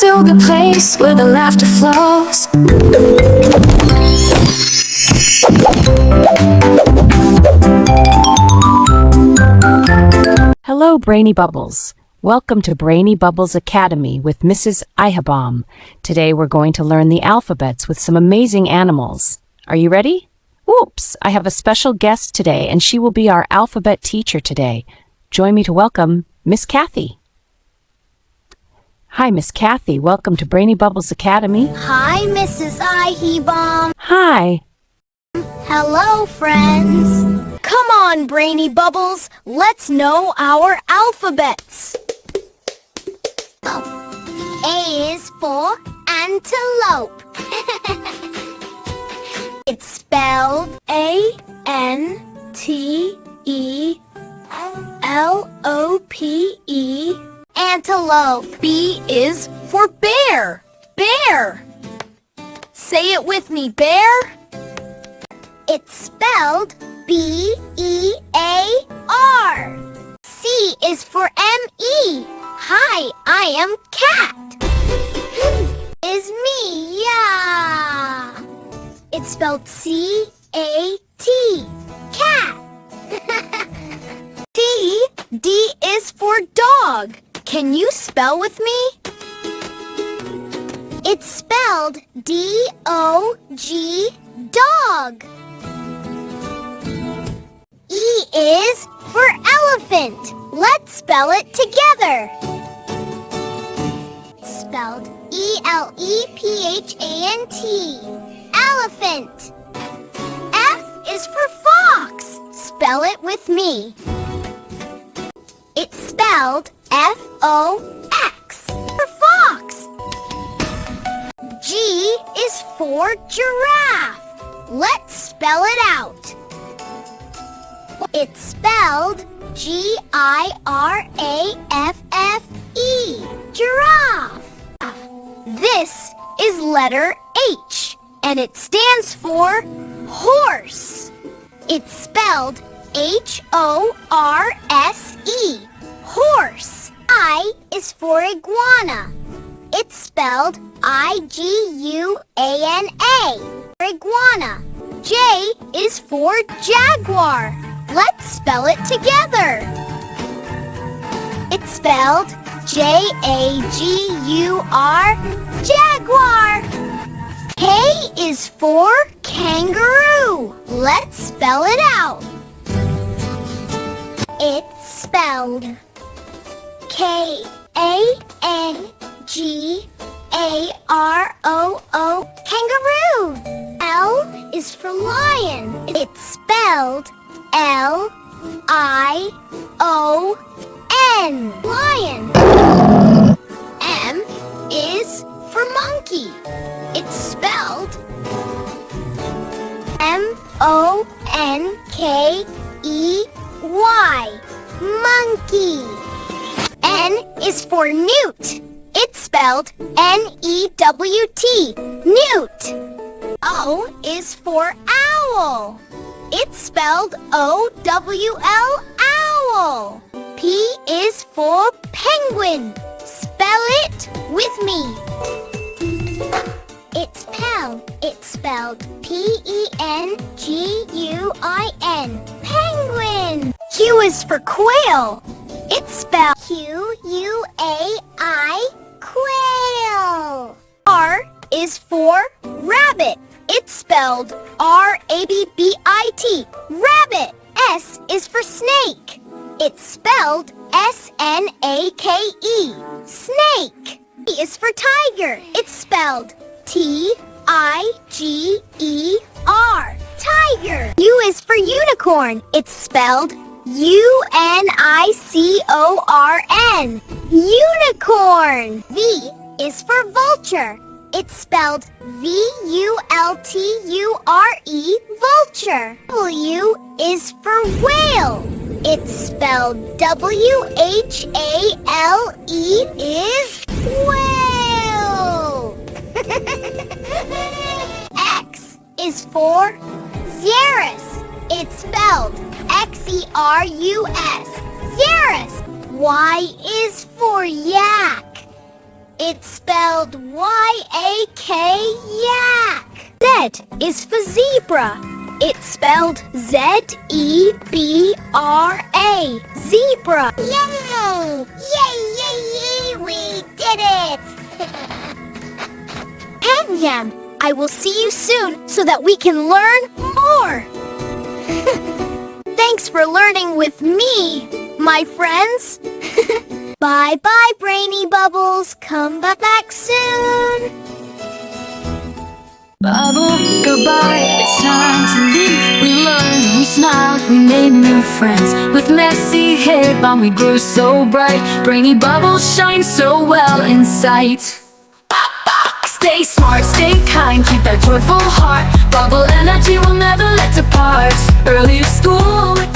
to the place where the laughter flows. Hello, Brainy Bubbles. Welcome to Brainy Bubbles Academy with Mrs. Ihabom. Today we're going to learn the alphabets with some amazing animals. Are you ready? Whoops! I have a special guest today, and she will be our alphabet teacher today. Join me to welcome Miss Kathy. Hi, Miss Kathy. Welcome to Brainy Bubbles Academy. Hi, Mrs. Ihabom. Hi. Hello, friends. Come on, Brainy Bubbles. Let's know our alphabets. A is for antelope. It's spelled A-N-T-E-L-O-P-E. Antelope. B is for bear. Bear. Say it with me, bear. It's spelled B-E-A-R. C is for M-E. Hi, I am cat. Is me, yeah. It's spelled C-A-T. Cat. D is for dog. Can you spell with me? It's spelled D-O-G, dog. E is for elephant. Let's spell it together. It's spelled E-L-E-P-H-A-N-T. Elephant. F is for fox. Spell it with me. It's spelled F-O-X. For fox. G is for giraffe. Let's spell it out. It's spelled G-I-R-A-F-F-E. Giraffe. This is letter H, and it stands for horse. It's spelled H-O-R-S-E. Horse. I is for iguana. It's spelled I-G-U-A-N-A. Iguana. J is for jaguar. Let's spell it together. It's spelled J-A-G-U-R, jaguar. K is for kangaroo. Let's spell it out. It's spelled K-A-N-G-A-R-O-O, kangaroo. L is for lion. It's spelled L-I-O-N, lion. M is for monkey. It's spelled M-O-N-K-E-Y, monkey. N is for newt. It's spelled N-E-W-T, newt. O is for owl. It's spelled O-W-L, owl. P is for penguin. Spell it with me. It's spelled P-E-N-G-U-I-N, penguin. Q is for quail. It's spelled Q-U-A-I, quail. R is for rabbit. It's spelled R-A-B-B-I-T, rabbit. S is for snake. It's spelled S-N-A-K-E, snake. T is for tiger. It's spelled T-I-G-E-R, tiger. U is for unicorn. It's spelled U-N-I-C-O-R-N, unicorn. V is for vulture. It's spelled V-U-L-T-U-R-E, vulture. W is for whale. It's spelled W-H-A-L-E, is whale. X is for Xerus. It's spelled X-E-R-U-S, 'U-S. 'Xerus. 'Y is for yak. Y is for It's spelled Y-A-K, yak. Z is for zebra. It's spelled Z-E-B-R-A, zebra. Yay! Yay, yay, yay! We did it! And Yam, I will see you soon so that we can learn more. Thanks for learning with me, my friends. Bye-bye, Brainy Bubbles. Come back soon. Bubble, goodbye, it's time to leave. We learned, we smiled, we made new friends. With messy hair, but we grew so bright. Brainy bubbles shine so well in sight. Stay smart, stay kind, keep that joyful heart. Bubble energy will never let depart. Early to school with